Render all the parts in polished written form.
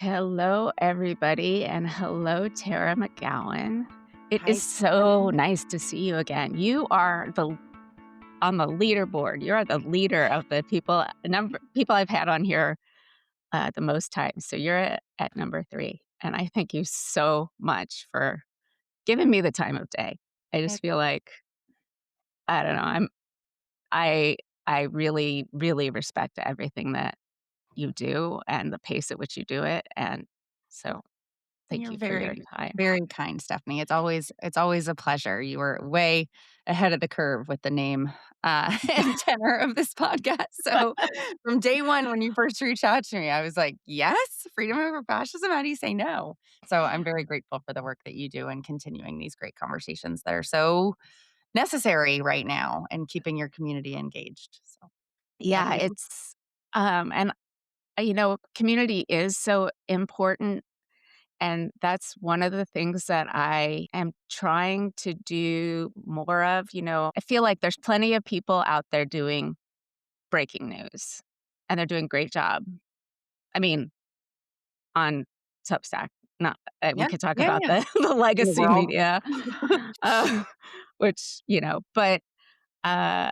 Hello, everybody, and hello, Tara McGowan. It Hi, is so Sarah. nice to see you again. You are the on the leaderboard. You are the leader of the people I've had on here the most times. So you're at number 3, and I thank you so much for giving me the time of day. I just It feel like I don't know. I I really really respect everything that you do and the pace at which you do it, and so thank You're you for your very, time. very kind, Stephanie. It's always a pleasure. You were way ahead of the curve with the name, and tenor of this podcast. So from day one, when you first reached out to me, I was like, "Yes, freedom over fascism. How do you say no?" So I'm very grateful for the work that you do and continuing these great conversations that are so necessary right now and keeping your community engaged. So love Yeah, you. and community is so important. And that's one of the things that I am trying to do more of. I feel like there's plenty of people out there doing breaking news, and they're doing a great job. I mean, on Substack, not we Yeah, could talk yeah, about yeah. the In the legacy world. media, uh, which, but, uh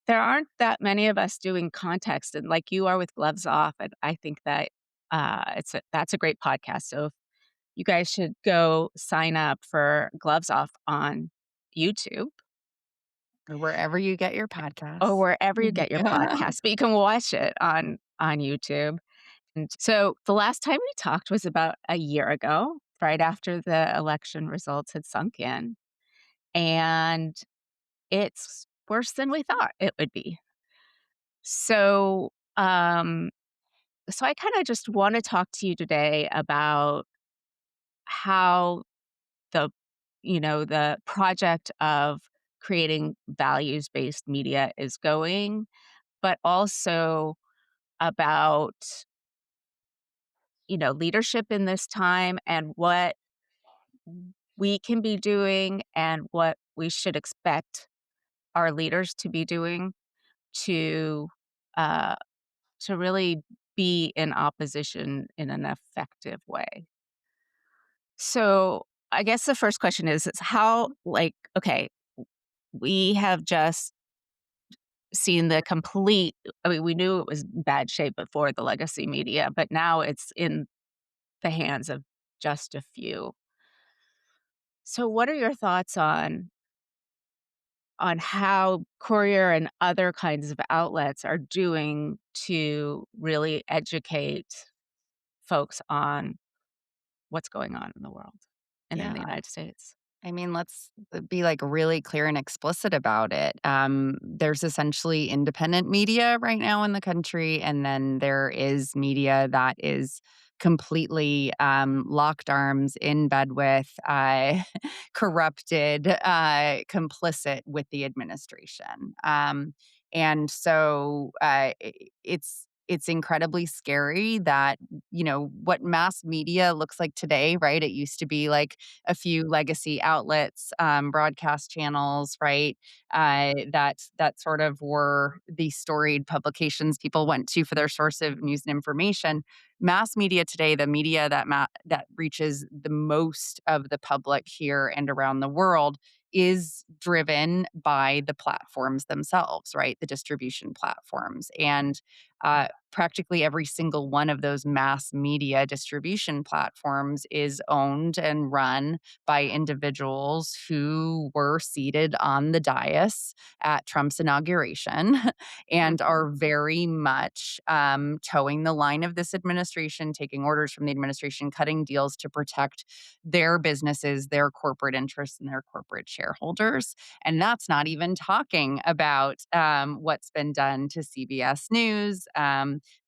there aren't that many of us doing context, and like you are with Gloves Off, and I think that, that's a great podcast, so if you guys should go sign up for Gloves Off on YouTube Or wherever you get your or podcasts. wherever you get your podcast, but you can watch it on YouTube. And so the last time we talked was about a year ago, right after the election results had sunk in, and it's worse than we thought it would be. So, so I kinda just wanna talk to you today about how the the project of creating values-based media is going, but also about, leadership in this time and what we can be doing and what we should expect our leaders to be doing to, uh, to really be in opposition in an effective way. So, I guess the first question is how okay, we have just seen the complete I mean, we knew it was in bad shape before the legacy media, but now it's in the hands of just a few. So what are your thoughts on how Courier and other kinds of outlets are doing to really educate folks on what's going on in the world and in Yeah, the United States? I mean, let's be, like, really clear and explicit about it. There's essentially independent media right now in the country, and then there is media that is completely, locked arms, in bed with, corrupted, complicit with the administration. And so, it's incredibly scary that, what mass media looks like today, right? It used to be, like, a few legacy outlets, broadcast channels, right? That sort of were the storied publications people went to for their source of news and information. Mass media today, the media that reaches the most of the public here and around the world, is driven by the platforms themselves, right? The distribution platforms. And practically every single one of those mass media distribution platforms is owned and run by individuals who were seated on the dais at Trump's inauguration and Mhm. are very much towing the line of this administration, taking orders from the administration, cutting deals to protect their businesses, their corporate interests, and their corporate shareholders. And that's not even talking about what's been done to CBS News,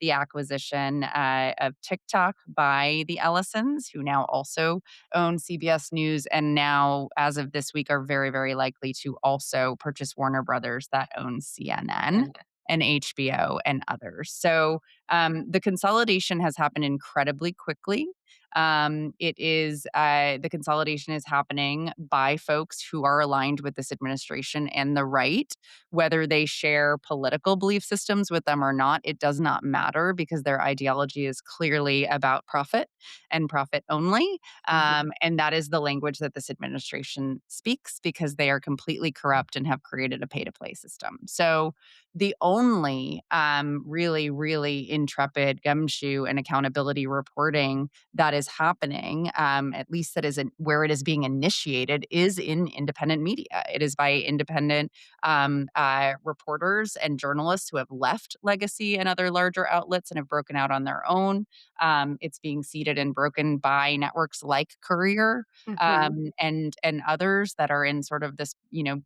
the acquisition of TikTok by the Ellisons, who now also own CBS News, and now, as of this week, are very, very likely to also purchase Warner Brothers, that owns CNN And and HBO and others. So The consolidation has happened incredibly quickly. The consolidation is happening by folks who are aligned with this administration and the right, whether they share political belief systems with them or not. It does not matter because their ideology is clearly about profit and profit only. Mhm. And that is the language that this administration speaks because they are completely corrupt and have created a pay to play system. So, the only really, really intrepid gumshoe and accountability reporting that is happening, at least that is where it is being initiated, is in independent media. It is by independent reporters and journalists who have left Legacy and other larger outlets and have broken out on their own. It's being seeded and broken by networks like Courier, Mhm. and others that are in sort of this,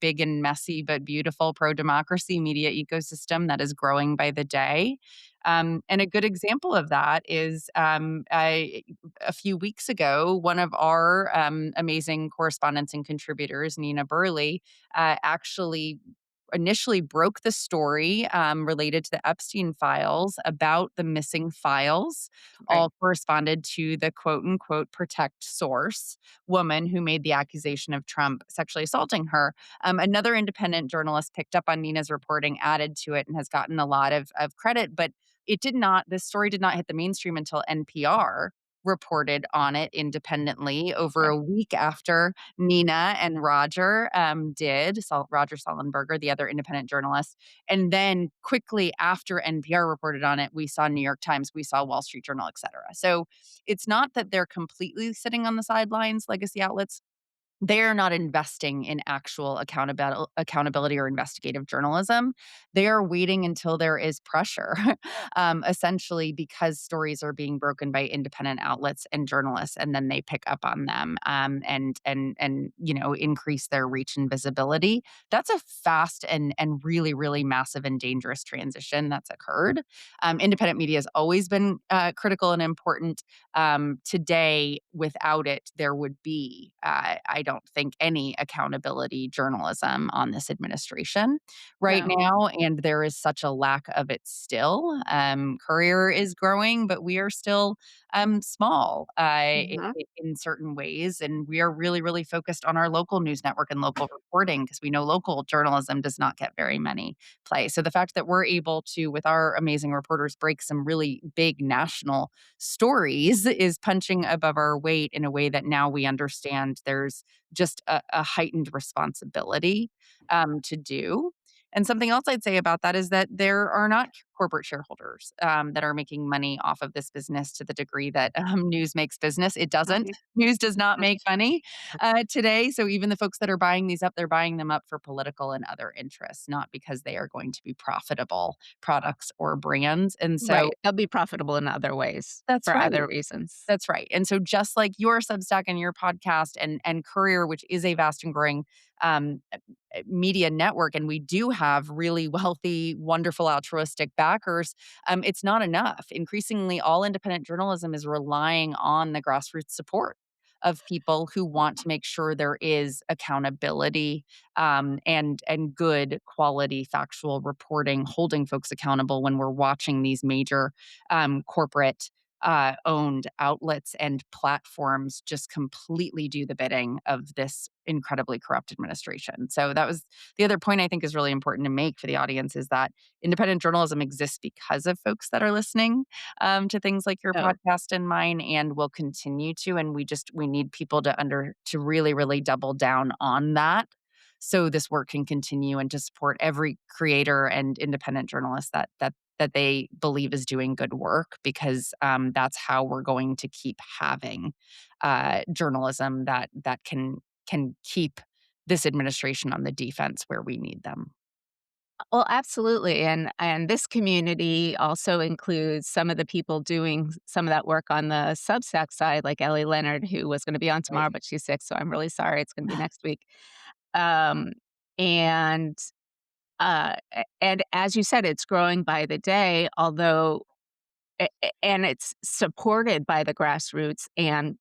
big and messy but beautiful pro democracy media ecosystem that is growing by the day. And a good example of that is a few weeks ago, one of our amazing correspondents and contributors, Nina Burley, actually initially broke the story related to the Epstein files about the missing files, Right. all corresponded to the quote unquote protect source woman who made the accusation of Trump sexually assaulting her. Another independent journalist picked up on Nina's reporting, added to it, and has gotten a lot of credit. But this story did not hit the mainstream until NPR reported on it independently over Right. a week after Nina and Roger Roger Sullenberger, the other independent journalist. And then quickly after NPR reported on it, we saw New York Times, we saw Wall Street Journal, et cetera. So it's not that they're completely sitting on the sidelines, legacy outlets. They're not investing in actual accountability or investigative journalism. They are waiting until there is pressure, essentially because stories are being broken by independent outlets and journalists, and then they pick up on them, and increase their reach and visibility. That's a fast and really really massive and dangerous transition that's occurred. Independent media has always been critical and important. Today, without it, there would be, I don't think, any accountability journalism on this administration right No. now. And there is such a lack of it still. Courier is growing, but we are still small Mhm. in certain ways. And we are really, really focused on our local news network and local reporting because we know local journalism does not get very many play. So the fact that we're able to, with our amazing reporters, break some really big national stories is punching above our weight in a way that now we understand there's just a heightened responsibility to do. And something else I'd say about that is that there are not corporate shareholders that are making money off of this business to the degree that news makes business. It doesn't. Right. News does not Right. make money today. So even the folks that are buying these up, they're buying them up for political and other interests, not because they are going to be profitable products or brands. And so Right. They'll be profitable in other ways that's for right. other reasons. That's right. And so just like your Substack and your podcast and Courier, which is a vast and growing media network, and we do have really wealthy, wonderful, altruistic backers, it's not enough. Increasingly, all independent journalism is relying on the grassroots support of people who want to make sure there is accountability and good quality factual reporting, holding folks accountable when we're watching these major corporate owned outlets and platforms just completely do the bidding of this incredibly corrupt administration. So that was the other point I think is really important to make for the audience is that independent journalism exists because of folks that are listening to things like your Oh, podcast and mine, and will continue to. And we need people to really really double down on that. So this work can continue and to support every creator and independent journalist that they believe is doing good work because that's how we're going to keep having journalism that can keep this administration on the defense where we need them. well, absolutely, and this community also includes some of the people doing some of that work on the Substack side, like Ellie Leonard, who was gonna be on Right. tomorrow, but she's sick, so I'm really sorry, it's gonna be next week. Um, and, and as you said, it's growing by the day, although and it's supported by the grassroots, and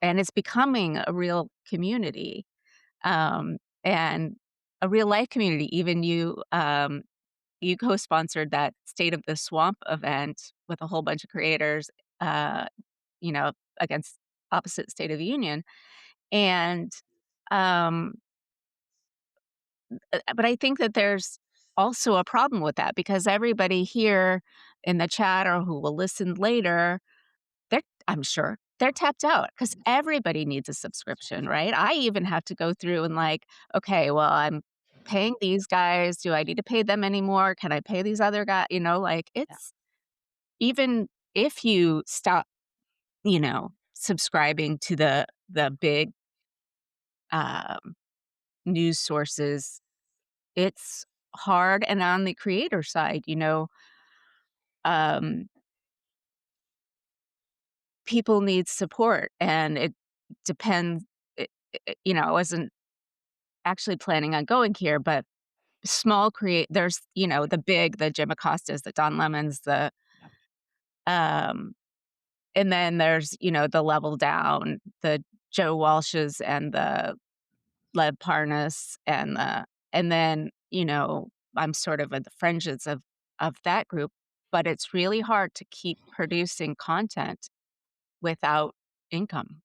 it's becoming a real community, and a real life community. Even you co-sponsored that State of the Swamp event with a whole bunch of creators, uh, you know, against opposite State of the Union, and, um, but I think that there's also a problem with that because everybody here in the chat or who will listen later, they're I'm sure they're tapped out because everybody needs a subscription, right? I even have to go through and like, okay, well, I'm paying these guys. Do I need to pay them anymore? Can I pay these other guys? Like Yeah, it's even if you stop, subscribing to the big um, news sources, it's hard. And on the creator side, um, people need support, and it depends. I wasn't actually planning on going here, but there's, the Jim Acostas, the Don Lemons, yeah, um, and then there's, the level down, the Joe Walshes and the Lev Parnas and then, I'm sort of at the fringes of that group, but it's really hard to keep producing content without income,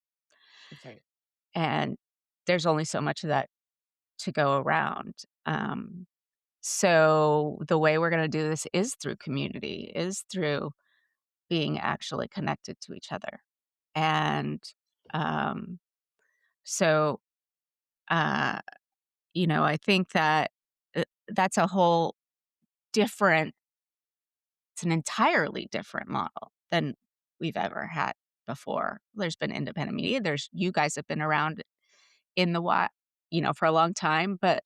that's right. and there's only so much of that to go around. So the way we're gonna do this is through community, is through being actually connected to each other. And, um, so, uh, I think that, that's a whole different it's an entirely different model than we've ever had before. There's been independent media, you guys have been around in the for a long time, but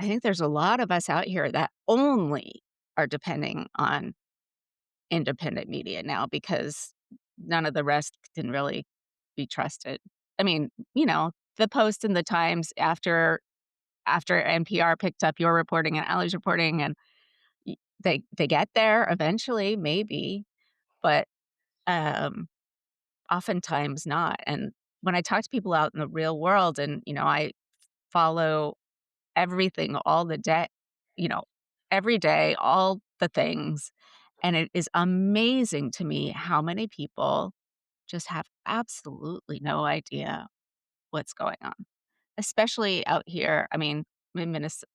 I think there's a lot of us out here that only are depending on independent media now because none of the rest can really be trusted. I mean, the Post and the Times after NPR picked up your reporting and Allie's reporting, and they get there eventually, maybe, but um, oftentimes not. And when I talk to people out in the real world, and I follow everything all the day, you know, every day, all the things. And it is amazing to me how many people just have absolutely no idea what's going on, especially out here. I mean, I'm in Minnesota,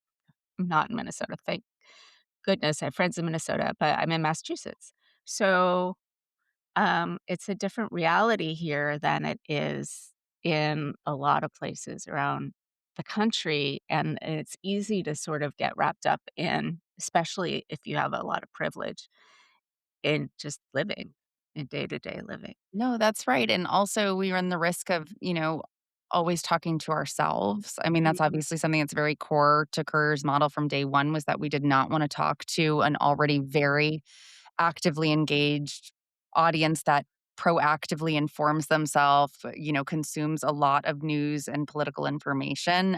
not in Minnesota, thank goodness. I have friends in Minnesota, but I'm in Massachusetts. So it's a different reality here than it is in a lot of places around the country, and it's easy to sort of get wrapped up in, especially if you have a lot of privilege, in just living, in day-to-day living. No, that's right, and also we run the risk of, always talking to ourselves. I mean, that's obviously something that's very core to Kerr's model from day one was that we did not wanna talk to an already very actively engaged audience that proactively informs themselves, consumes a lot of news and political information.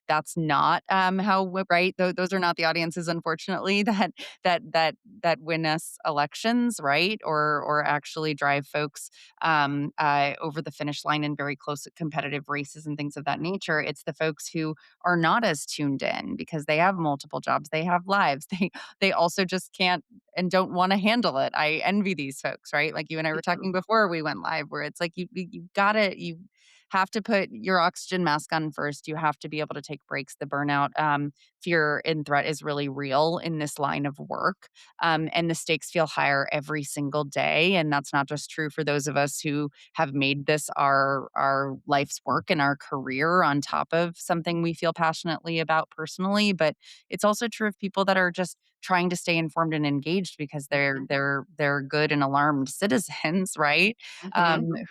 That's not how right. Those are not the audiences, unfortunately, that win us elections, right, or actually drive folks over the finish line in very close competitive races and things of that nature. It's the folks who are not as tuned in because they have multiple jobs, they have lives, they also just can't and don't wanna handle it. I envy these folks, right? Like you and I were talking before we went live where it's like you have to put your oxygen mask on first. You have to be able to take breaks. The burnout, fear and threat is really real in this line of work. And the stakes feel higher every single day. And that's not just true for those of us who have made this our life's work and our career on top of something we feel passionately about personally, but it's also true of people that are just trying to stay informed and engaged because they're good and alarmed citizens, right? Mhm.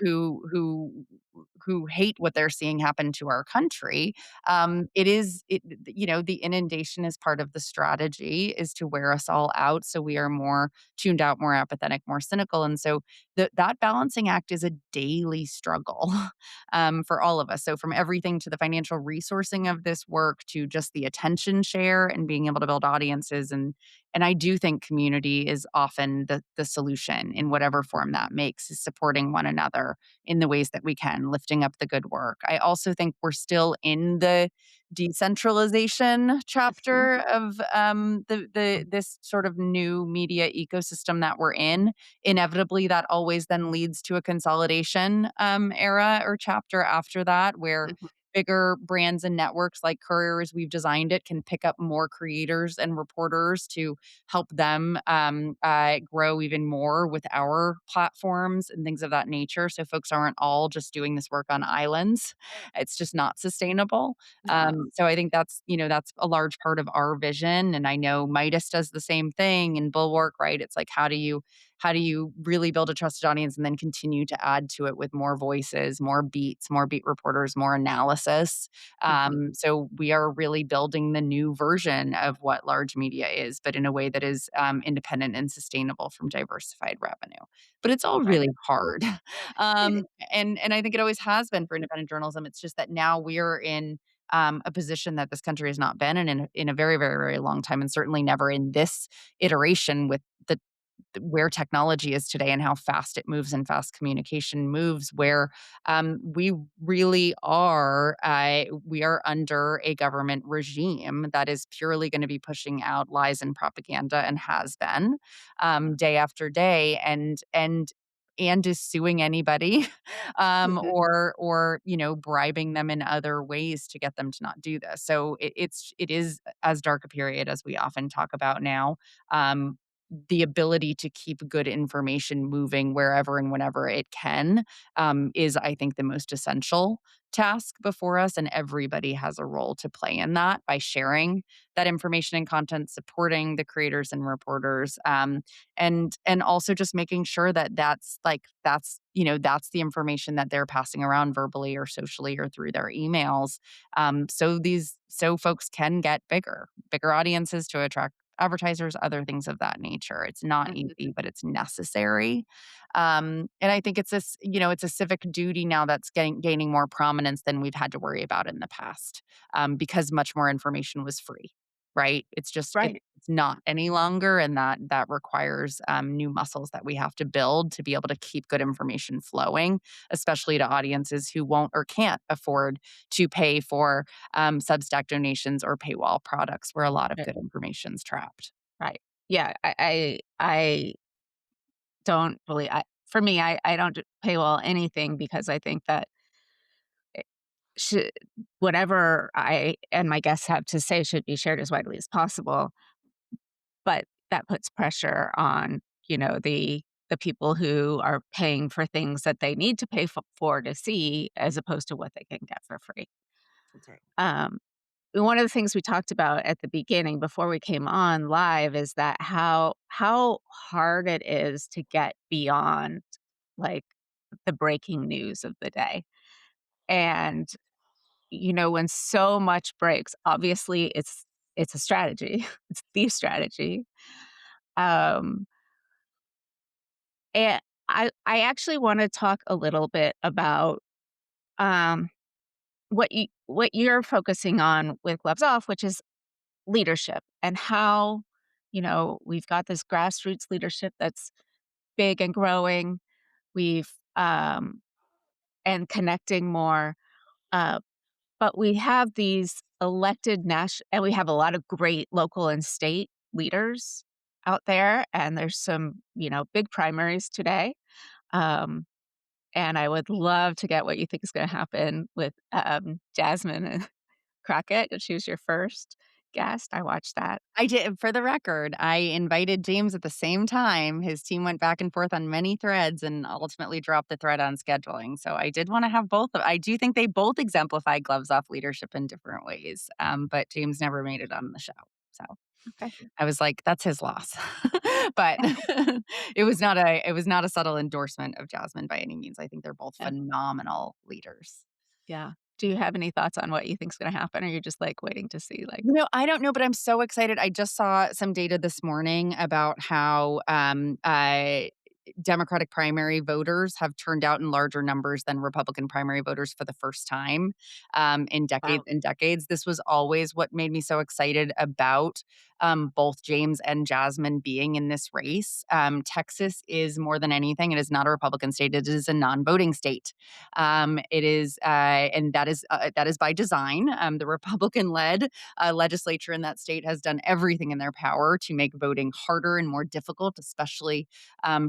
Who hate what they're seeing happen to our country. The inundation is part of the strategy is to wear us all out so we are more tuned out, more apathetic, more cynical, and so that balancing act is a daily struggle for all of us. So from everything to the financial resourcing of this work to just the attention share and being able to build audiences and I do think community is often the solution in whatever form that makes, is supporting one another in the ways that we can, lifting up the good work. I also think we're still in the decentralization Mhm, chapter of the this sort of new media ecosystem that we're in. Inevitably, that always then leads to a consolidation era or chapter after that, where mhm, bigger brands and networks like Courier, as we've designed it, can pick up more creators and reporters to help them grow even more with our platforms and things of that nature. So folks aren't all just doing this work on islands. It's just not sustainable. no, So I think that's, that's a large part of our vision. And I know Midas does the same thing and Bulwark, right? It's like, how do you really build a trusted audience and then continue to add to it with more voices, more beats, more beat reporters, more analysis? mhm, So we are really building the new version of what large media is, but in a way that is independent and sustainable from diversified revenue. But it's all right. really hard. It And I think it always has been for independent journalism. It's just that now we're in a position that this country has not been in a very, very, very long time, and certainly never in this iteration with where technology is today and how fast it moves and fast communication moves, where we really are we are under a government regime that is purely going to be pushing out lies and propaganda, and has been day after day, and is suing anybody mhm, or bribing them in other ways to get them to not do this. So it is as dark a period as we often talk about now. um, the ability to keep good information moving wherever and whenever it can is, I think, the most essential task before us. And everybody has a role to play in that by sharing that information and content, supporting the creators and reporters, and also just making sure that that's the information that they're passing around verbally or socially or through their emails, so folks can get bigger audiences to attract advertisers, other things of that nature. It's not mhm, easy, but it's necessary. And I think it's a civic duty now that's gaining more prominence than we've had to worry about in the past, because much more information was free, right? right. It's not any longer, and that requires new muscles that we have to build to be able to keep good information flowing, especially to audiences who won't or can't afford to pay for Substack donations or paywall products where a lot of Right, good information's trapped. right. Yeah, I don't believe I for me, I don't d paywall anything because I think that it should whatever I and my guests have to say should be shared as widely as possible, but that puts pressure on, the people who are paying for things that they need to pay for to see as opposed to what they can get for free. That's right. Um, One of the things we talked about at the beginning before we came on live is that how hard it is to get beyond, like, the breaking news of the day. And, when so much breaks, obviously it's a strategy. It's the strategy. Um, and I actually wanna talk a little bit about, um, what you're focusing on with Gloves Off, which is leadership and how, we've got this grassroots leadership that's big and growing. We've and connecting more. Uh, but we have these elected national, and we have a lot of great local and state leaders out there. And there's some, big primaries today. Um, and I would love to get what you think is going to happen with Jasmine and Crockett. She was your first guest. I watched that. I did. For the record, I invited James at the same time. His team went back and forth on many threads and ultimately dropped the thread on scheduling. So I did want to have both I do think they both exemplify gloves off leadership in different ways. But James never made it on the show. So Okay. I was like, that's his loss. But it was not a subtle endorsement of Jasmine by any means. I think they're both Yeah. phenomenal leaders. Yeah. Do you have any thoughts on what you think's gonna happen, or you're just, like, waiting to see, like I don't know, but I'm so excited. I just saw some data this morning about how Democratic primary voters have turned out in larger numbers than Republican primary voters for the first time in decades wow. and decades. This was always what made me so excited about both James and Jasmine being in this race. Texas is more than anything, it is not a Republican state, it is a non-voting state. It is, and that is by design. The Republican-led legislature in that state has done everything in their power to make voting harder and more difficult, especially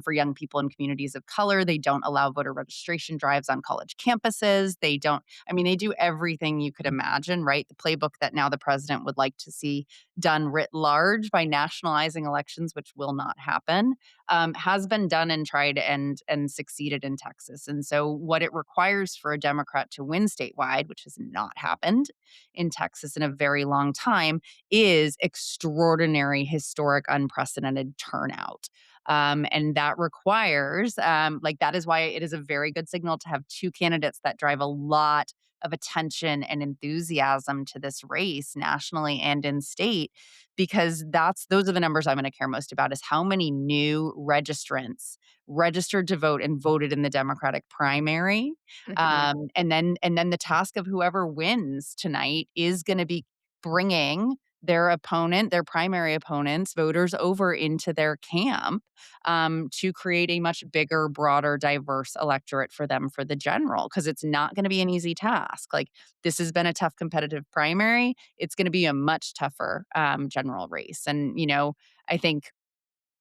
for young people in communities of color. They don't allow voter registration drives on college campuses. They don't, I mean, they do everything you could imagine, right? The playbook that now the president would like to see done writ large by nationalizing elections, which will not happen, has been done and tried and succeeded in Texas. And so, what it requires for a Democrat to win statewide, which has not happened in Texas in a very long time, is extraordinary, historic, unprecedented turnout. And that requires, like, that is why it is a very good signal to have two candidates that drive a lot of attention and enthusiasm to this race nationally and in state, because those are the numbers I'm going to care most about, is how many new registrants registered to vote and voted in the Democratic primary. Mhm. And then the task of whoever wins tonight is going to be bringing their primary opponents, voters over into their camp, to create a much bigger, broader, diverse electorate for them for the general. Because it's not going to be an easy task. Like, this has been a tough competitive primary. It's going to be a much tougher general race. And, I think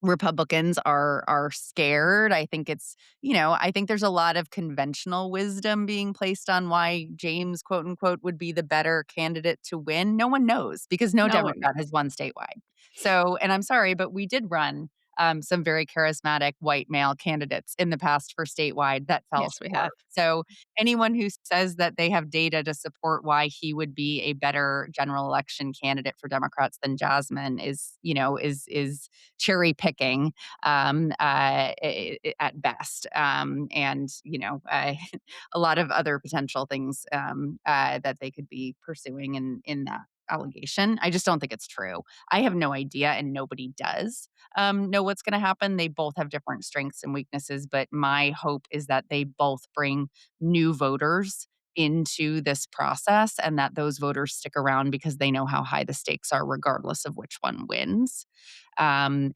Republicans are scared. I think I think there's a lot of conventional wisdom being placed on why James, quote unquote, would be the better candidate to win. No one knows because no No one Democrat knows. has won statewide. So, and I'm sorry, but we did run some very charismatic white male candidates in the past for statewide that fell Yes, we have. short. So, anyone who says that they have data to support why he would be a better general election candidate for Democrats than Jasmine is cherry picking, at best, and a lot of other potential things that they could be pursuing in that allegation. I just don't think it's true. I have no idea, and nobody does know what's going to happen. They both have different strengths and weaknesses, but my hope is that they both bring new voters into this process, and that those voters stick around because they know how high the stakes are, regardless of which one wins. And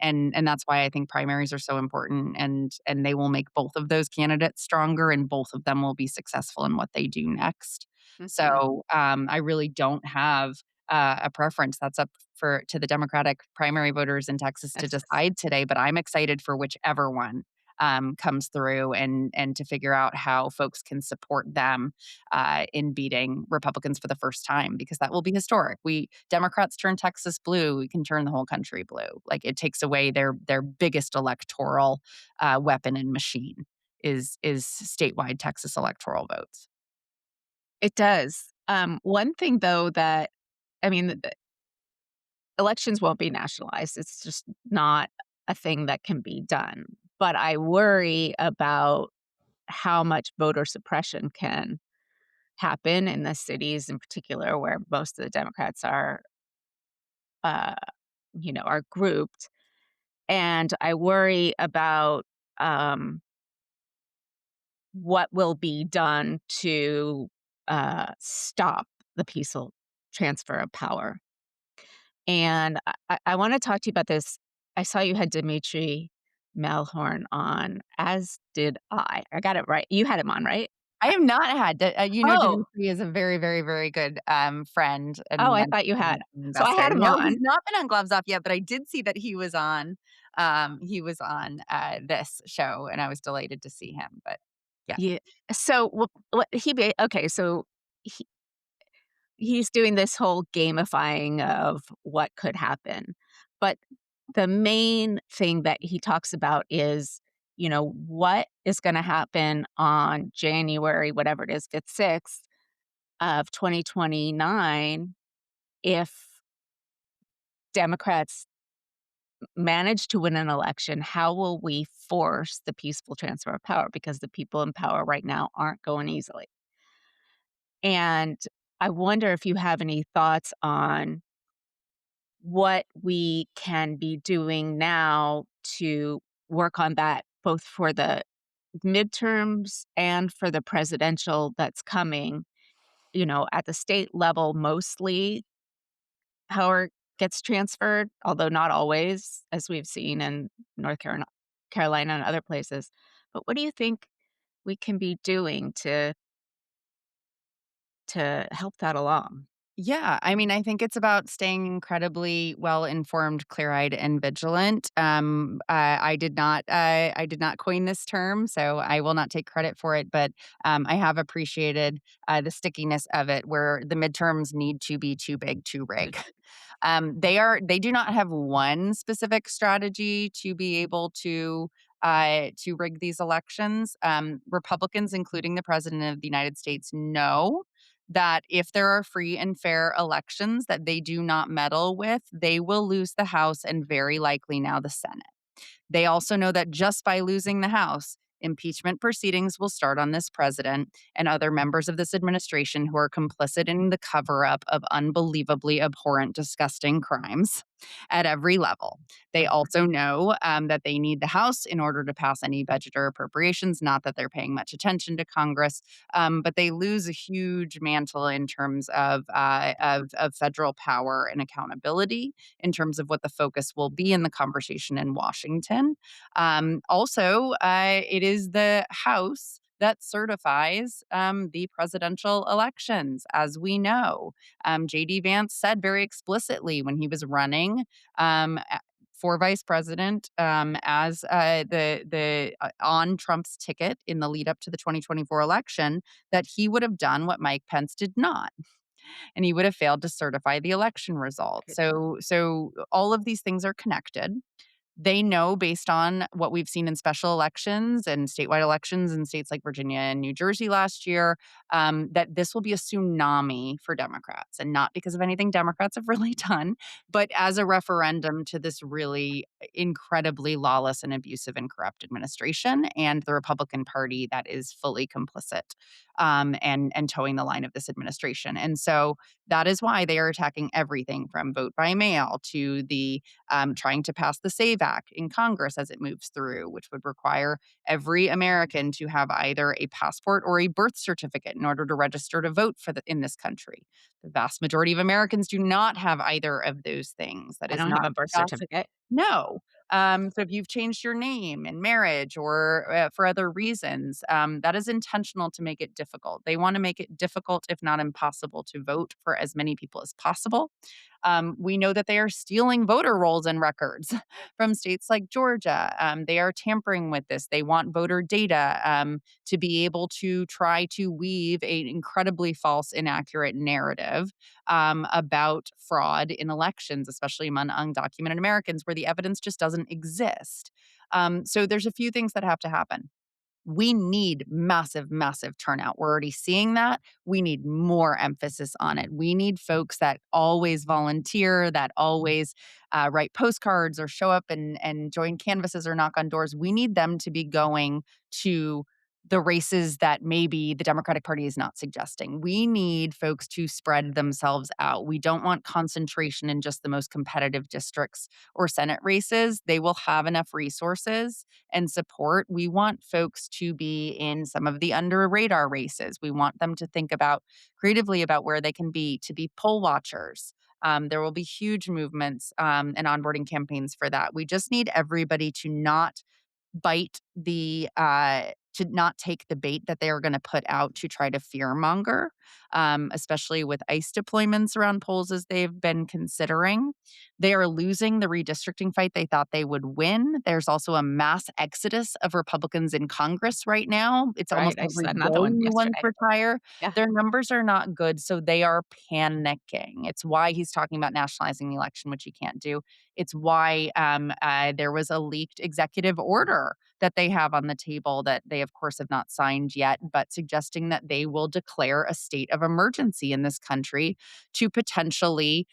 that's why I think primaries are so important, and they will make both of those candidates stronger, and both of them will be successful in what they do next. Mhm. So I really don't have a preference. That's up for to the Democratic primary voters in Texas to Texas. decide today. But I'm excited for whichever one comes through, and to figure out how folks can support them in beating Republicans for the first time, because that will be historic. We Democrats turn Texas blue, we can turn the whole country blue. Like, it takes away their biggest electoral weapon and machine is statewide Texas electoral votes. It does. One thing though that I mean, the elections won't be nationalized. It's just not a thing that can be done. But I worry about how much voter suppression can happen in the cities in particular where most of the Democrats uh, are grouped. And I worry about um, what will be done to stop the peaceful transfer of power. And I want to talk to you about this. I saw you had Dimitri Melhorn on, as did I. I got it right. You had him on, right? I have not had Oh, Dimitri is a very, very, very good, friend oh, and I mentor thought you and had. So I investor. had him No, he's on. not been on Gloves Off yet, but I did see that he was on this show, and I was delighted to see him, but yeah. Yeah. So what okay, so he, he's doing this whole gamifying of what could happen. But the main thing that he talks about is, what is going to happen on January, whatever it is, 5th, 6th of 2029 if Democrats manage to win an election. How will we force the peaceful transfer of power? Because the people in power right now aren't going easily. And I wonder if you have any thoughts on what we can be doing now to work on that, both for the midterms and for the presidential that's coming, at the state level mostly. How are gets transferred, although not always, as we've seen in Carolina and other places. But what do you think we can be doing to help that along? Yeah, I mean, I think it's about staying incredibly well informed, clear eyed, and vigilant. I did not coin this term, so I will not take credit for it. But I have appreciated the stickiness of it, where the midterms need to be too big, too rig. They do not have one specific strategy to be able to rig these elections. Republicans, including the president of the United States, know that if there are free and fair elections that they do not meddle with, they will lose the House and very likely now the Senate. They also know that just by losing the House, impeachment proceedings will start on this president and other members of this administration who are complicit in the cover up of unbelievably abhorrent, disgusting crimes at every level. They Mhm. also know that they need the House in order to pass any budget or appropriations. Not that they're paying much attention to Congress, but they lose a huge mantle in terms of federal power and accountability in terms of what the focus will be in the conversation in Washington. It is the House that certifies the presidential elections, as we know. J.D. Vance said very explicitly when he was running for vice president as the on Trump's ticket in the lead up to the 2024 election that he would have done what Mike Pence did not, and he would have failed to certify the election results. Right. So all of these things are connected. They know based on what we've seen in special elections and statewide elections in states like Virginia and New Jersey last year, that this will be a tsunami for Democrats. And not because of anything Democrats have really done, but as a referendum to this really incredibly lawless and abusive and corrupt administration and the Republican Party that is fully complicit and towing the line of this administration. And so that is why they are attacking everything from vote by mail to the trying to pass the SAVE Act in Congress as it moves through, which would require every American to have either a passport or a birth certificate in order to register to vote in this country. The vast majority of Americans do not have either of those things. That I is don't have not a birth just certificate. no. So if you've changed your name in marriage or for other reasons, that is intentional to make it difficult. They want to make it difficult, if not impossible, to vote for as many people as possible. We know that they are stealing voter rolls and records from states like Georgia. They are tampering with this. They want voter data to be able to try to weave an incredibly false, inaccurate narrative about fraud in elections, especially among undocumented Americans, where the evidence just doesn't exist. So there's a few things that have to happen. We need massive, massive turnout. We're already seeing that. We need more emphasis on it. We need folks that always volunteer, that always write postcards or show up and join canvases or knock on doors. We need them to be going to the races that maybe the Democratic Party is not suggesting. We need folks to spread themselves out. We don't want concentration in just the most competitive districts or Senate races. They will have enough resources and support. We want folks to be in some of the under radar races. We want them to think about creatively about where they can be, to be poll watchers. There will be huge movements and onboarding campaigns for that. We just need everybody to not bite the to not take the bait that they are going to put out to try to fearmonger, especially with ICE deployments around polls as they've been considering. They are losing the redistricting fight they thought they would win. There's also a mass exodus of Republicans in Congress right now. It's Right, almost I every saw another day one new ones yesterday. retire. Yeah. Their numbers are not good, so they are panicking. It's why he's talking about nationalizing the election, which he can't do. It's why there was a leaked executive order that they have on the table that they, of course, have not signed yet, but suggesting that they will declare a state of emergency in this country to potentially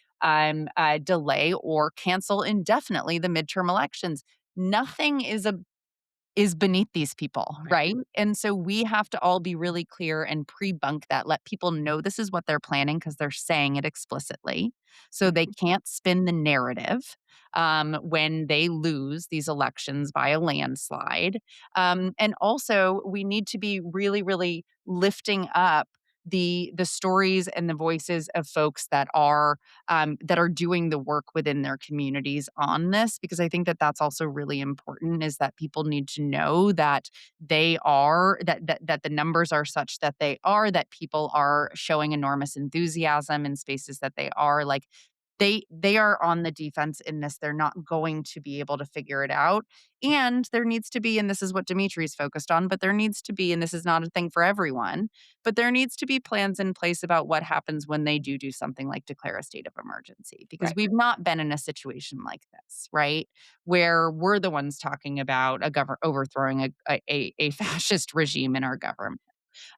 delay or cancel indefinitely the midterm elections. Nothing is beneath these people, Right. right? And so we have to all be really clear and pre-bunk that, let people know this is what they're planning because they're saying it explicitly. So they Mhm. can't spin the narrative when they lose these elections by a landslide. And also, we need to be really, really lifting up the stories and the voices of folks that are doing the work within their communities on this, because I think that that's also really important, is that people need to know that that the numbers are such that they are, that people are showing enormous enthusiasm in spaces that they are, like, they are on the defense in this. They're not going to be able to figure it out. And there needs to be, and this is what Dimitri's focused on, but there needs to be, and this is not a thing for everyone, but there needs to be plans in place about what happens when they do something like declare a state of emergency, because Right. we've not been in a situation like this, right? Where we're the ones talking about overthrowing a fascist regime in our government.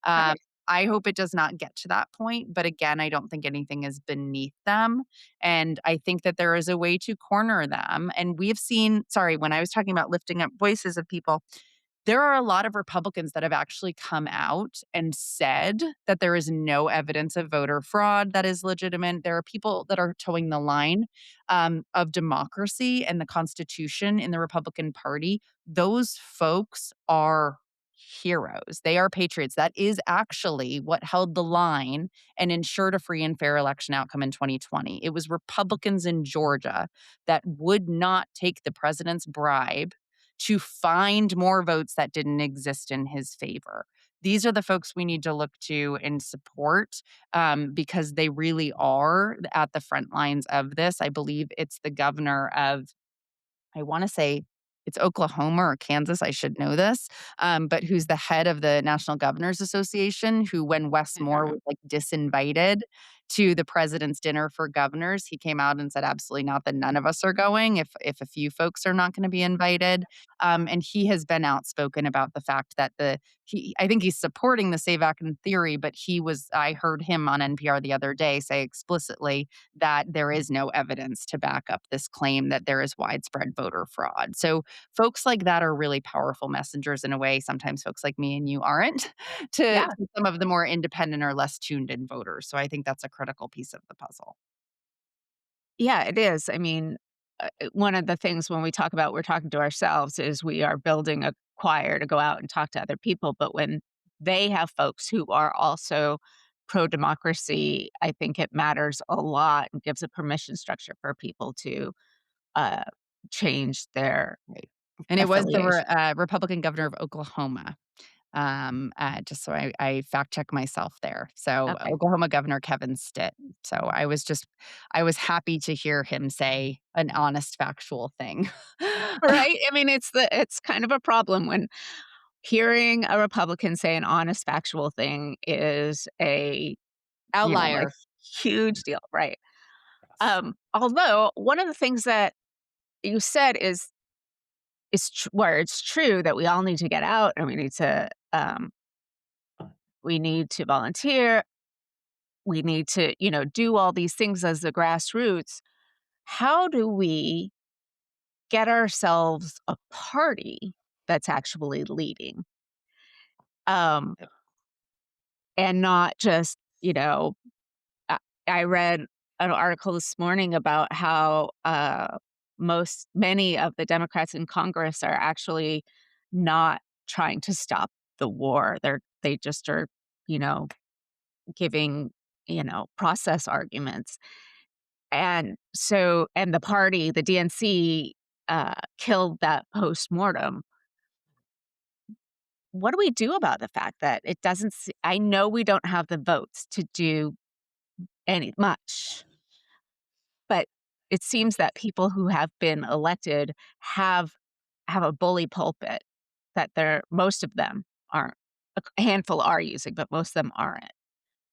Um, Right. I hope it does not get to that point, but again, I don't think anything is beneath them, and I think that there is a way to corner them, and we've seen, sorry, when I was talking about lifting up voices of people, there are a lot of Republicans that have actually come out and said that there is no evidence of voter fraud that is legitimate. There are people that are towing the line, of democracy and the Constitution in the Republican Party. Those folks are heroes. They are patriots. That is actually what held the line and ensured a free and fair election outcome in 2020. It was Republicans in Georgia that would not take the president's bribe to find more votes that didn't exist in his favor. These are the folks we need to look to and support, because they really are at the front lines of this. I believe it's the governor of, I wanna say it's Oklahoma or Kansas, I should know this, but who's the head of the National Governors Association, who, when Wes Moore Yeah. was, like, disinvited to the president's dinner for governors, he came out and said, "Absolutely not, that none of us are going if a few folks are not gonna be invited." And he has been outspoken about the fact that I think he's supporting the SAVE Act in theory, but I heard him on NPR the other day say explicitly that there is no evidence to back up this claim that there is widespread voter fraud. So folks like that are really powerful messengers in a way sometimes folks like me and you aren't Yeah. to some of the more independent or less tuned in voters. So I think that's a critical piece of the puzzle. Yeah, it is. I mean, one of the things when we talk about we're talking to ourselves is we are building a choir to go out and talk to other people. But when they have folks who are also pro democracy, I think it matters a lot and gives a permission structure for people to uh, change their Right. And it was the affiliation. Republican governor of Oklahoma. Just so I fact check myself there. So Okay. Oklahoma Governor Kevin Stitt. So I was happy to hear him say an honest, factual thing. Right? I mean, it's kind of a problem when hearing a Republican say an honest, factual thing is a Outlier. huge deal, right? Yes. Although one of the things that you said where it's true that we all need to get out and we need to volunteer, we need to, do all these things as the grassroots. How do we get ourselves a party that's actually leading? Um, and not just, I I read an article this morning about how many of the Democrats in Congress are actually not trying to stop the war. They just are, you know, giving, process arguments. And the party, the DNC, killed that postmortem. What do we do about the fact that it doesn't? I know we don't have the votes to do any much, but it seems that people who have been elected have have a bully pulpit that most of them aren't. A handful are using, but most of them aren't.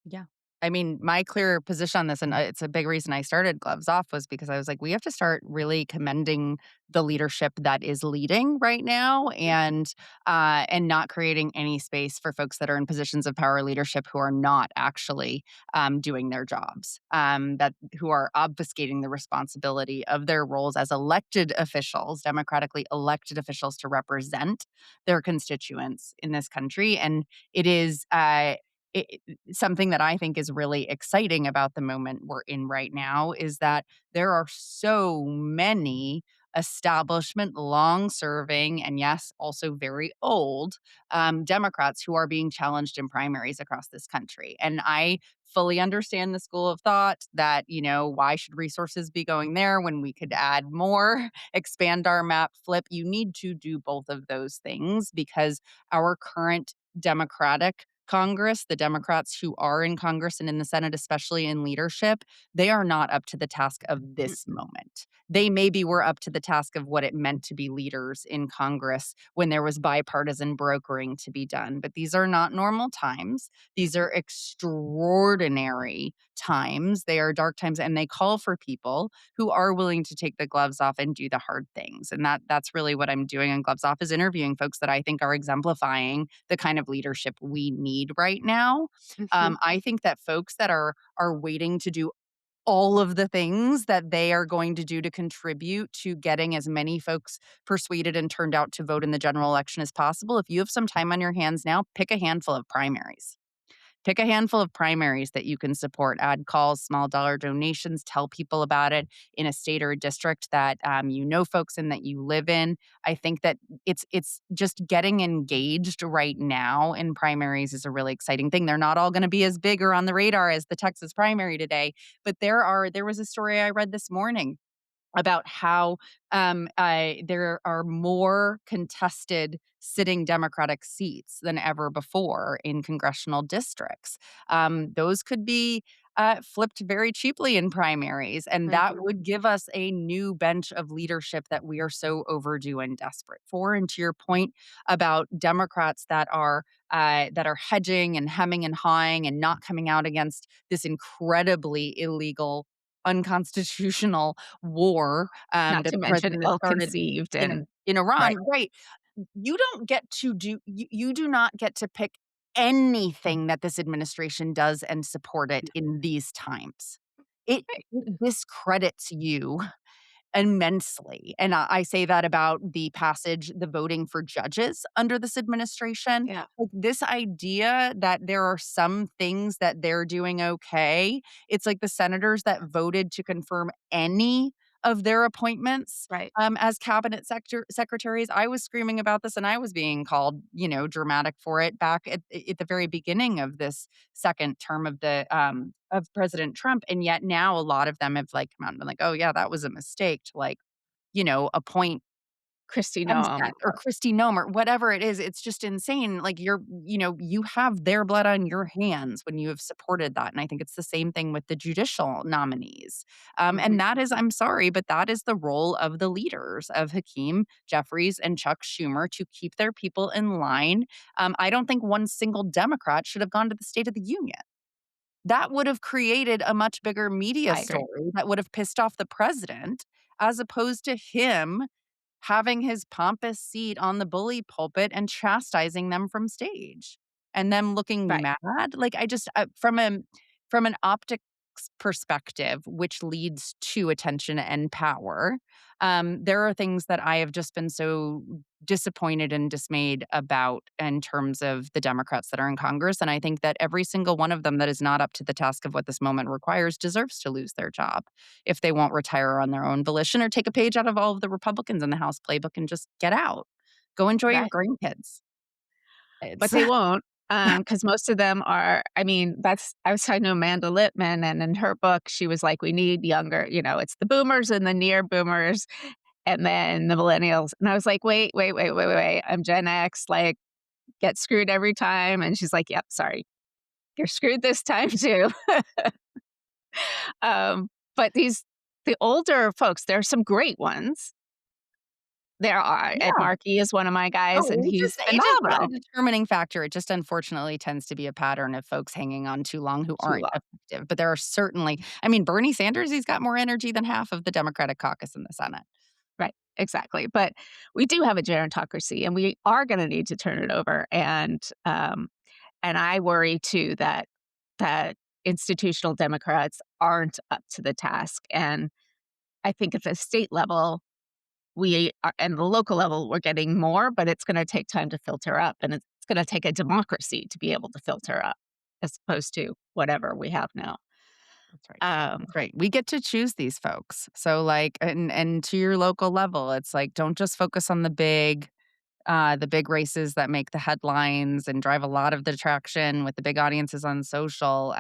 Yeah. I mean, my clear position on this, and it's a big reason I started Gloves Off, was because I was like, we have to start really commending the leadership that is leading right now, and not creating any space for folks that are in positions of power leadership who are not actually doing their jobs, that who are obfuscating the responsibility of their roles as elected officials, democratically elected officials to represent their constituents in this country. And it is something that I think is really exciting about the moment we're in right now is that there are so many establishment, long serving, and yes, also very old Democrats who are being challenged in primaries across this country. And I fully understand the school of thought that, why should resources be going there when we could add more, expand our map, flip? You need to do both of those things because our current Democratic Congress, the Democrats who are in Congress and in the Senate, especially in leadership, they are not up to the task of this Mm-mm. moment. They maybe were up to the task of what it meant to be leaders in Congress when there was bipartisan brokering to be done. But these are not normal times. These Mm-mm. are extraordinary times. They are dark times, and they call for people who are willing to take the gloves off and do the hard things. And that's really what I'm doing on Gloves Off is interviewing folks that I think are exemplifying the kind of leadership we need right now. Mhm. I think that folks that are waiting to do all of the things that they are going to do to contribute to getting as many folks persuaded and turned out to vote in the general election as possible. If you have some time on your hands now, pick a handful of primaries. Pick a handful of primaries that you can support. Add calls, small dollar donations, tell people about it in a state or a district that you know folks in that you live in. I think that it's just getting engaged right now in primaries is a really exciting thing. They're not all going to be as big or on the radar as the Texas primary today, but there was a story I read this morning about how there are more contested sitting Democratic seats than ever before in congressional districts. Those could be flipped very cheaply in primaries, and that Mhm. would give us a new bench of leadership that we are so overdue and desperate for. And to your point about Democrats that are hedging and hemming and hawing and not coming out against this incredibly illegal, unconstitutional war, Not that to the mention president has started ill-conceived in and in Iran, right. right. You do not get to pick anything that this administration does and support it No. in these times. It Right. it discredits you immensely, and I say that about the voting for judges under this administration. Yeah. Like, this idea that there are some things that they're doing okay, it's like the senators that voted to confirm any of their appointments, Right. as cabinet secretaries. I was screaming about this, and I was being called, dramatic for it back at the very beginning of this second term of President Trump, and yet now a lot of them have, like, come out and been like, "Oh, yeah, that was a mistake to, like, appoint Christy MSAT Noem or or Kristi Noem," or whatever it is. It's just insane. Like, you have their blood on your hands when you have supported that, and I think it's the same thing with the judicial nominees. And mhm. that is, I'm sorry, but that is the role of the leaders of Hakeem Jeffries and Chuck Schumer to keep their people in line. I don't think one single Democrat should have gone to the State of the Union. That would have created a much bigger media I agree. story that would have pissed off the president, as opposed to him having his pompous seat on the bully pulpit and chastising them from stage, and them looking Right. mad. Like, I just, from an optics perspective, which leads to attention and power, there are things that I have just been so disappointed and dismayed about in terms of the Democrats that are in Congress, and I think that every single one of them that is not up to the task of what this moment requires deserves to lose their job if they won't retire on their own volition or take a page out of all of the Republicans in the House playbook and just get out. Go enjoy your Right. grandkids. But It's they won't, because most of them are I mean, that's I was talking to Amanda Lippman, and in her book, she was like, "We need younger," it's the boomers and the near boomers, and then the millennials, and I was like, "Wait, wait, wait, wait, wait, wait, I'm Gen X, like, get screwed every time," and she's like, "Yep, sorry, you're screwed this time too." Um, but the older folks, there are some great ones. There are. Ed Yeah. Markey is one of my guys, Oh, and age is he's age is not a phenomenal. determining factor. It just unfortunately tends to be a pattern of folks hanging on too long who Too aren't long. effective. But there are certainly, I mean, Bernie Sanders, he's got more energy than half of the Democratic caucus in the Senate. Right, exactly, but we do have a gerontocracy, and we are gonna need to turn it over, and I worry too that institutional Democrats aren't up to the task, and I think at the state level, we are and the local level, we're getting more, but it's gonna take time to filter up, and it's gonna take a democracy to be able to filter up as opposed to whatever we have now. That's right. Um, That's right. We get to choose these folks. So, like, and to your local level, it's like, don't just focus on the big races that make the headlines and drive a lot of the traction with the big audiences on social.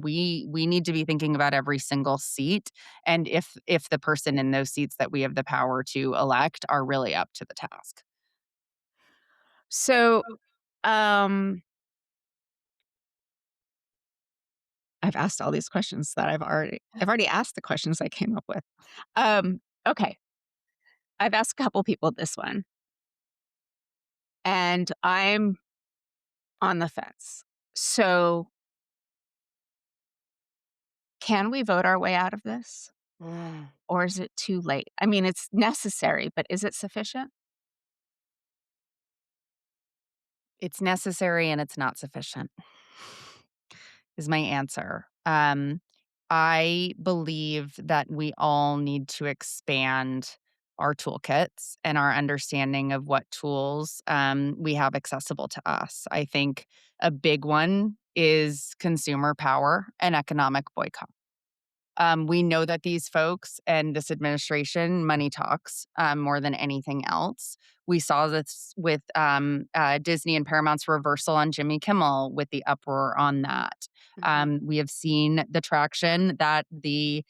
We need to be thinking about every single seat, and if the person in those seats that we have the power to elect are really up to the task. so, um, I've asked all these questions that I've already asked the questions I came up with. Okay, I've asked a couple people this one, and I'm on the fence. So, can we vote our way out of this, Mm. or is it too late? I mean, it's necessary, but is it sufficient? It's necessary and it's not sufficient, is my answer. I believe that we all need to expand our toolkits and our understanding of what tools we have accessible to us. I think a big one is consumer power and economic boycott. We know that these folks and this administration, money talks more than anything else. We saw this with Disney and Paramount's reversal on Jimmy Kimmel with the uproar on that. Mhm. We have seen the traction that the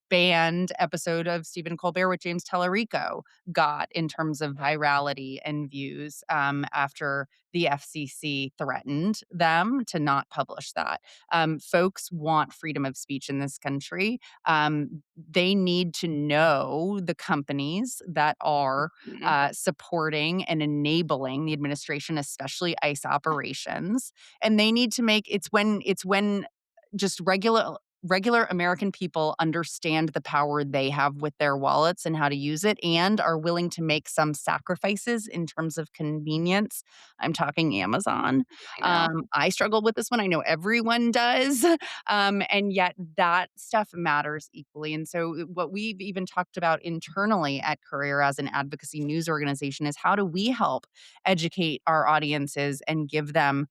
banned episode of Stephen Colbert with James Tellerico got in terms of virality and views after the FCC threatened them to not publish that. Folks want freedom of speech in this country. They need to know the companies that are Mhm. supporting and enabling the administration, especially ICE operations. And they need to make it's when just regular American people understand the power they have with their wallets and how to use it and are willing to make some sacrifices in terms of convenience. I'm talking Amazon. I know. I struggle with this one. I know everyone does. And yet that stuff matters equally. And so, what we've even talked about internally at Courier as an advocacy news organization is how do we help educate our audiences and give them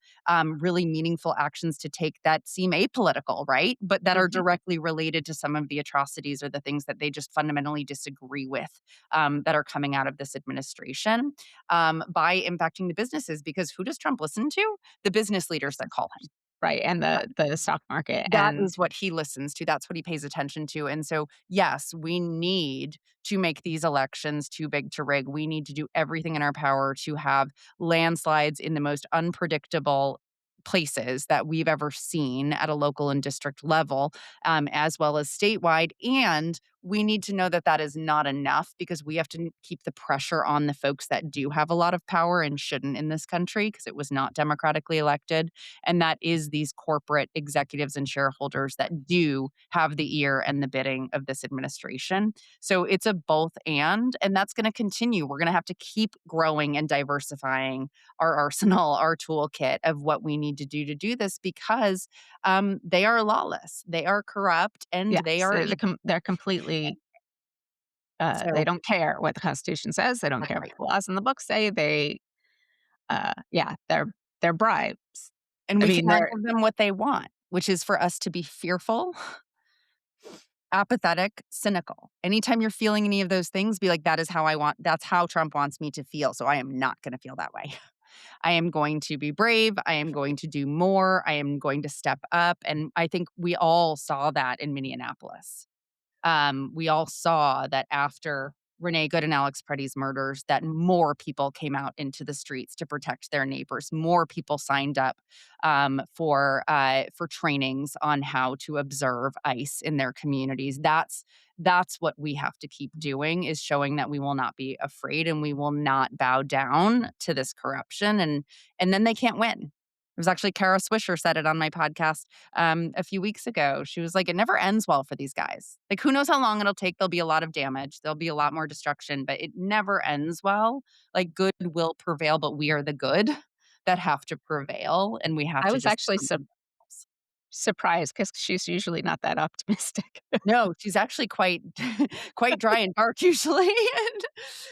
really meaningful actions to take that seem apolitical, right? But that are Mhm. directly related to some of the atrocities or the things that they just fundamentally disagree with that are coming out of this administration by impacting the businesses. Because who does Trump listen to? The business leaders that call him. Right, and the stock market That and is what he listens to, that's what he pays attention to, and so, yes, we need to make these elections too big to rig. We need to do everything in our power to have landslides in the most unpredictable places that we've ever seen at a local and district level, as well as statewide, and we need to know that that is not enough because we have to keep the pressure on the folks that do have a lot of power and shouldn't in this country because it was not democratically elected, and that is these corporate executives and shareholders that do have the ear and the bidding of this administration. So it's a both and that's going to continue. We're going to have to keep growing and diversifying our arsenal, our toolkit of what we need to do this because they are lawless, they are corrupt, and yes, they are evil. they're completely, they So don't care what the Constitution says, they don't that's care what right. the laws in the book say, yeah, they're bribes. And I we mean, cannot they're give them what they want, which is for us to be fearful, apathetic, cynical. Anytime you're feeling any of those things, be like, that is how I want, that's how Trump wants me to feel. So I am not going to feel that way. I am going to be brave. I am going to do more. I am going to step up. And I think we all saw that in Minneapolis. We all saw that after Renee Good and Alex Preddy's murders, that more people came out into the streets to protect their neighbors. More people signed up for trainings on how to observe ICE in their communities. That's what we have to keep doing is showing that we will not be afraid and we will not bow down to this corruption. And then they can't win. It was actually Kara Swisher said it on my podcast a few weeks ago. She was like, "It never ends well for these guys. Like, who knows how long it'll take? There'll be a lot of damage. There'll be a lot more destruction, but it never ends well. Like, good will prevail, but we are the good that have to prevail, and we have I to was just actually surprised because she's usually not that optimistic. No, she's actually quite quite dry and dark usually, and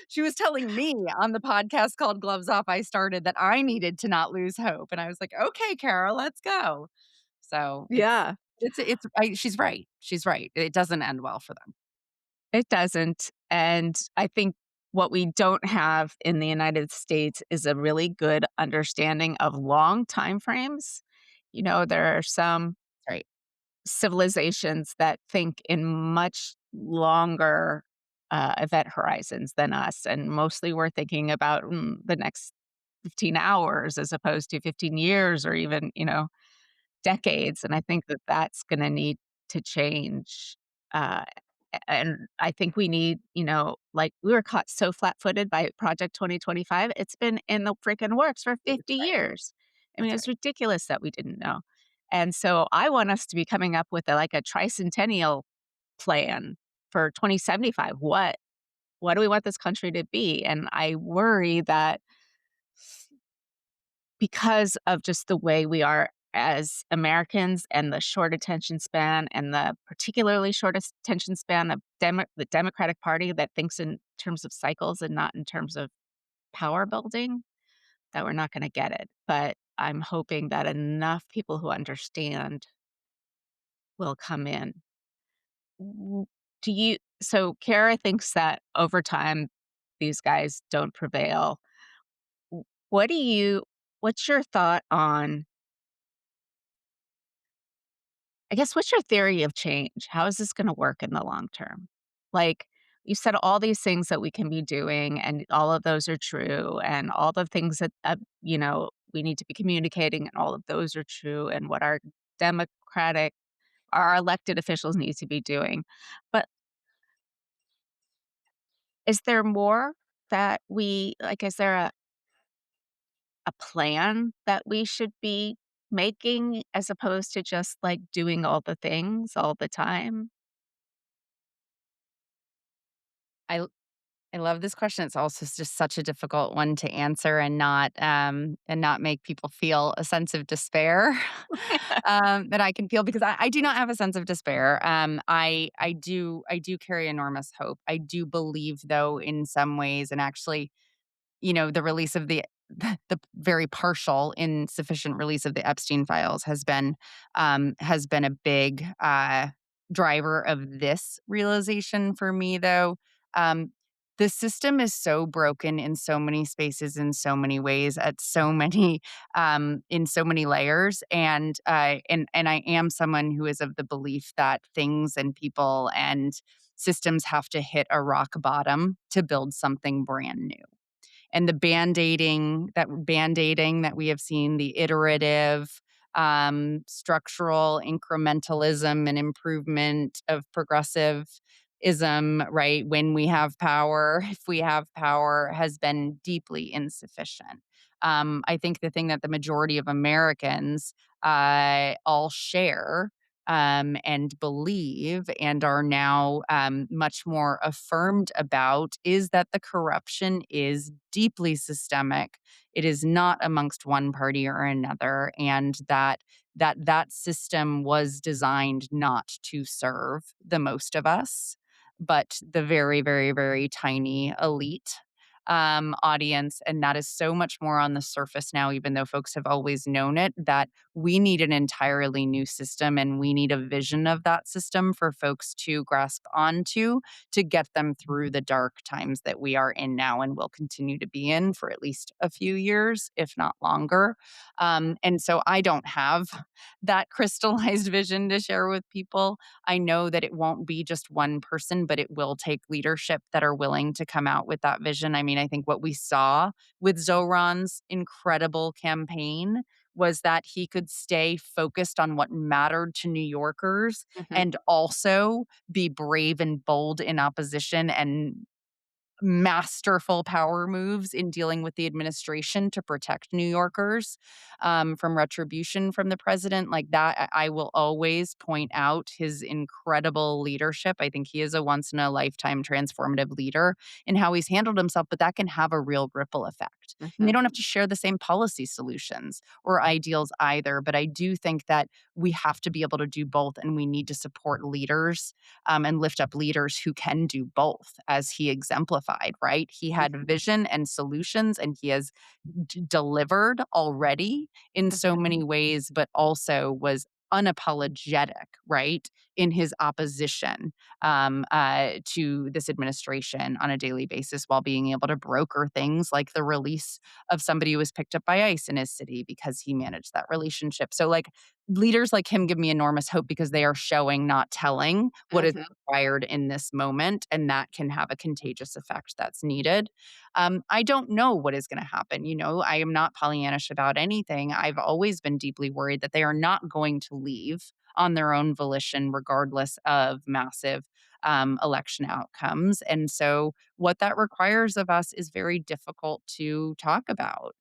she was telling me on the podcast called Gloves Off I started that I needed to not lose hope, and I was like, "Okay, Carol, let's go." So Yeah. she's right. She's right. It doesn't end well for them. It doesn't, and I think what we don't have in the United States is a really good understanding of long time frames. There are some Right. civilizations that think in much longer, event horizons than us, and mostly we're thinking about, the next 15 hours as opposed to 15 years or even, decades, and I think that that's gonna need to change, and I think we need, like, we were caught so flat-footed by Project 2025, it's been in the freaking works for That's 50 right. years. I mean, That's it's right. ridiculous that we didn't know, and so I want us to be coming up with a tricentennial plan for 2075. What do we want this country to be? And I worry that because of just the way we are as Americans and the short attention span and the particularly short attention span of the Democratic Party that thinks in terms of cycles and not in terms of power building, that we're not gonna get it. But I'm hoping that enough people who understand will come in. W Do you so Kara thinks that over time, these guys don't prevail. W what do you what's your thought on I guess what's your theory of change? How is this gonna work in the long term? Like, you said all these things that we can be doing, and all of those are true, and all the things that, we need to be communicating, and all of those are true, and what democratic our elected officials need to be doing. But is there more that is there a plan that we should be making as opposed to just, like, doing all the things all the time? I I love this question. It's also just such a difficult one to answer and not make people feel a sense of despair that I can feel because I do not have a sense of despair. I do carry enormous hope. I do believe though in some ways, and actually the release of the very partial, insufficient release of the Epstein files has been a big, driver of this realization for me, though. Um, the system is so broken in so many spaces, in so many ways, at so many, in so many layers, and I am someone who is of the belief that things and people and systems have to hit a rock bottom to build something brand new and the band-aiding that we have seen, the iterative, structural incrementalism and improvement of progressivism, right? When we have power, if we have power, has been deeply insufficient. I think the thing that the majority of Americans all share and believe and are now much more affirmed about is that the corruption is deeply systemic. It is not amongst one party or another, and that system was designed not to serve the most of us, but the very, very, very tiny elite audience. And that is so much more on the surface now, even though folks have always known it, that we need an entirely new system and we need a vision of that system for folks to grasp onto to get them through the dark times that we are in now and will continue to be in for at least a few years, if not longer. And so I don't have that crystallized vision to share with people. I know that it won't be just one person, but it will take leadership that are willing to come out with that vision. I mean, I think what we saw with Zoran's incredible campaign was that he could stay focused on what mattered to New Yorkers Mhm, and also be brave and bold in opposition and masterful power moves in dealing with the administration to protect New Yorkers from retribution from the president. Like that, I will always point out his incredible leadership. I think he is a once in a lifetime transformative leader in how he's handled himself, but that can have a real ripple effect. And they mhm, don't have to share the same policy solutions or ideals either. But I do think that we have to be able to do both, and we need to support leaders and lift up leaders who can do both, as he exemplified, right? He had mhm, vision and solutions, and he has delivered already in so mhm. many ways, but also was unapologetic, right, in his opposition to this administration on a daily basis, while being able to broker things like the release of somebody who was picked up by ICE in his city because he managed that relationship. So, like, leaders like him give me enormous hope because they are showing, not telling, what is Mhm. required in this moment, and that can have a contagious effect that's needed. I don't know what is going to happen. I am not Pollyannish about anything. I've always been deeply worried that they are not going to leave on their own volition, regardless of massive election outcomes. And so, what that requires of us is very difficult to talk about.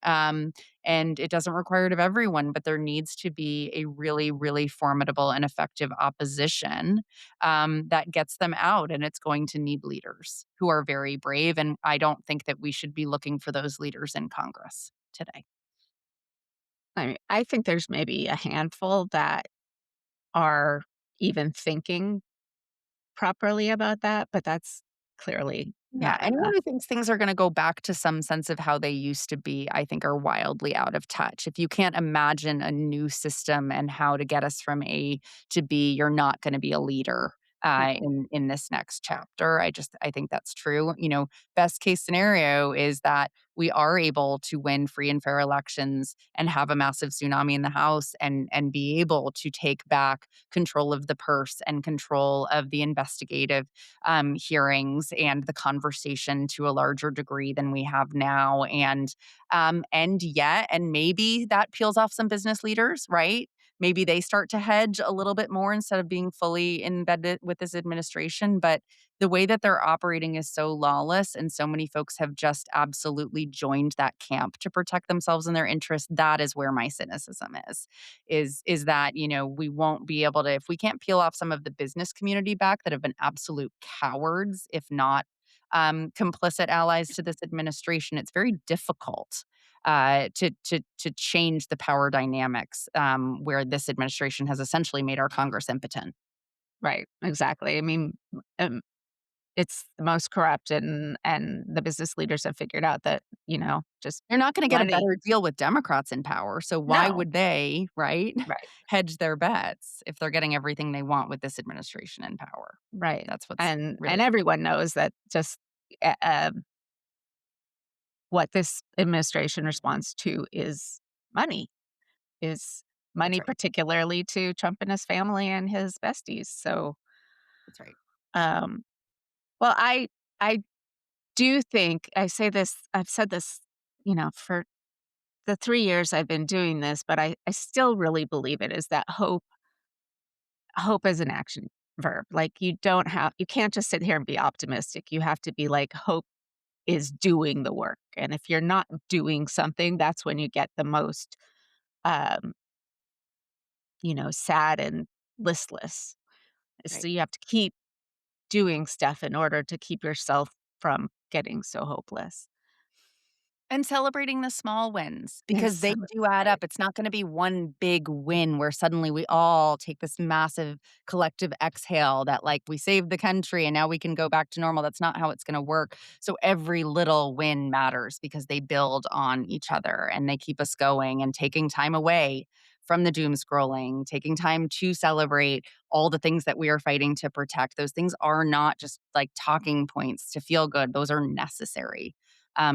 And it doesn't require it of everyone, but there needs to be a really, really formidable and effective opposition that gets them out. And it's going to need leaders who are very brave. And I don't think that we should be looking for those leaders in Congress today. I think there's maybe a handful that are even thinking properly about that, but that's clearly Yeah, not anyone enough. who thinks things are gonna go back to some sense of how they used to be, I think are wildly out of touch. If you can't imagine a new system and how to get us from A to B, you're not gonna be a leader, Mhm. in this next chapter. I think that's true. Best case scenario is that we are able to win free and fair elections and have a massive tsunami in the House, and be able to take back control of the purse and control of the investigative hearings and the conversation to a larger degree than we have now. And maybe that peels off some business leaders, right? Maybe they start to hedge a little bit more instead of being fully embedded with this administration. But the way that they're operating is so lawless, and so many folks have just absolutely joined that camp to protect themselves and their interests. That is where my cynicism is that, we won't be able to, if we can't peel off some of the business community back that have been absolute cowards, if not complicit allies to this administration. It's very difficult to change the power dynamics where this administration has essentially made our Congress impotent. Right, exactly. I mean, um, it's the most corrupt, and the business leaders have figured out that, just They're not going to get a money. better deal with Democrats in power. So why No. would they, right, Right, hedge their bets if they're getting everything they want with this administration in power? right. That's what's And really everyone knows that just, what this administration responds to is that's money, right. particularly to Trump and his family and his besties. So, That's right. um, well, I do think I've said this, for the 3 years I've been doing this, but I still really believe it is that hope is an action verb. Like, you can't just sit here and be optimistic. You have to be like, hope is doing the work, and if you're not doing something, that's when you get the most, um, sad and listless. So Right. you have to keep doing stuff in order to keep yourself from getting so hopeless. And celebrating the small wins And because so they do add right, up. It's not gonna be one big win where suddenly we all take this massive collective exhale that, like, we saved the country and now we can go back to normal. That's not how it's gonna work. So every little win matters because they build on each other and they keep us going, and taking time away from the doom scrolling, taking time to celebrate all the things that we are fighting to protect. Those things are not just like talking points to feel good. Those are necessary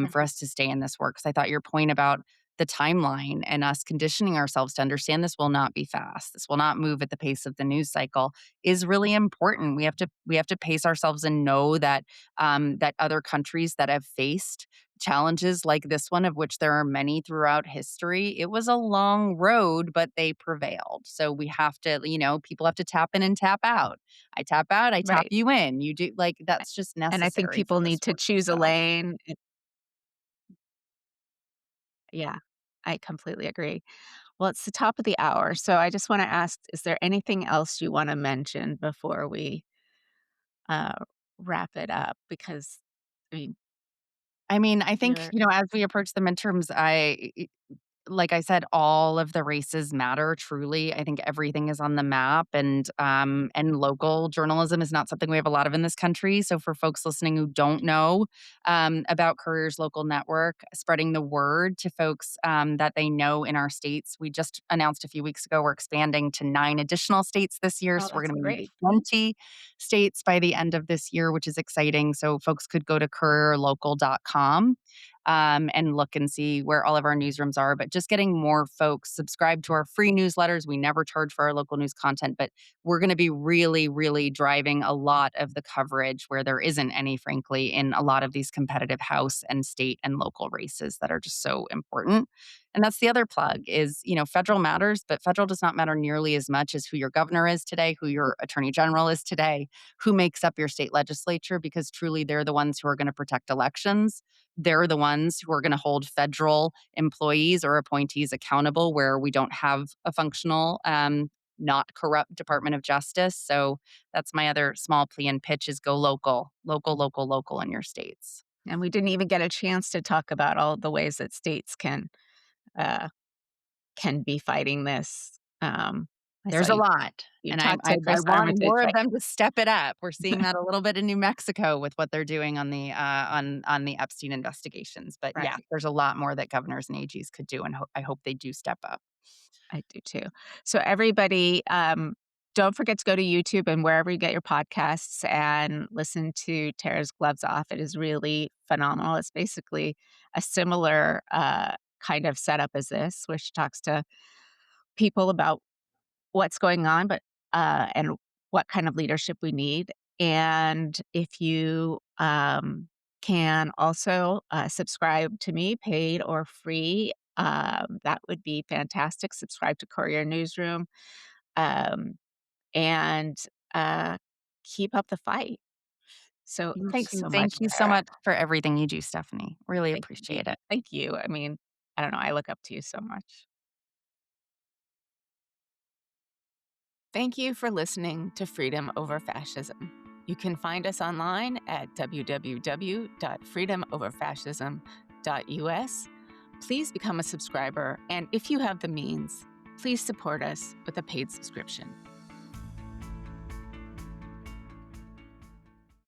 for mhm, us to stay in this work. Because I thought your point about the timeline and us conditioning ourselves to understand this will not be fast. This will not move at the pace of the news cycle is really important. We have to pace ourselves and know that that other countries that have faced challenges like this one, of which there are many throughout history, it was a long road, but they prevailed. So we have to, people have to tap in and tap out. I tap out, I tap right, you in. You do, like, that's just and I think necessary for people this need to work to choose a go. lane. Yeah, I completely agree. Well, it's the top of the hour, so I just wanna ask, is there anything else you wanna mention before we, uh, wrap it up? Because, I mean, I mean, I think, you're as we approach the midterms, like I said, all of the races matter truly. I think everything is on the map, and local journalism is not something we have a lot of in this country. So for folks listening who don't know about Courier's local network, spreading the word to folks that they know in our states. We just announced a few weeks ago we're expanding to 9 additional states this year. Oh, So we're that's going to be great. in 20 states by the end of this year, which is exciting. So folks could go to courierlocal.com and look and see where all of our newsrooms are. But just getting more folks subscribed to our free newsletters. We never charge for our local news content, but we're going to be really, really driving a lot of the coverage where there isn't any, frankly, in a lot of these competitive House and state and local races that are just so important. And that's the other plug is, federal matters, but federal does not matter nearly as much as who your governor is today, who your attorney general is today, who makes up your state legislature, because truly they're the ones who are going to protect elections. They're the ones who are going to hold federal employees or appointees accountable where we don't have a functional, not corrupt Department of Justice. So that's my other small plea and pitch is go local, local, local, local in your states. And we didn't even get a chance to talk about all the ways that states uh, can be fighting this. I saw There's a lot, you and talked I to Chris want Armitage, more of right? them to step it up. We're seeing that a little bit in New Mexico with what they're doing on the, on the Epstein investigations, but yeah, Right. there's a lot more that governors and AGs could do, and I hope they do step up. I do too. So everybody, don't forget to go to YouTube and wherever you get your podcasts and listen to Tara's Gloves Off. It is really phenomenal. It's basically a similar kind of setup as this, where she talks to people about what's going on, but and what kind of leadership we need. And if you can also subscribe to me, paid or free, that would be fantastic. Subscribe to Courier Newsroom, um, and uh, keep up the fight. So thanks so Thank much, you so Tara. much for everything you do, Stephanie. Really Thank you. appreciate it. Thank you. I mean, I don't know. I look up to you so much. Thank you for listening to Freedom Over Fascism. You can find us online at www.freedomoverfascism.us. Please become a subscriber, and if you have the means, please support us with a paid subscription.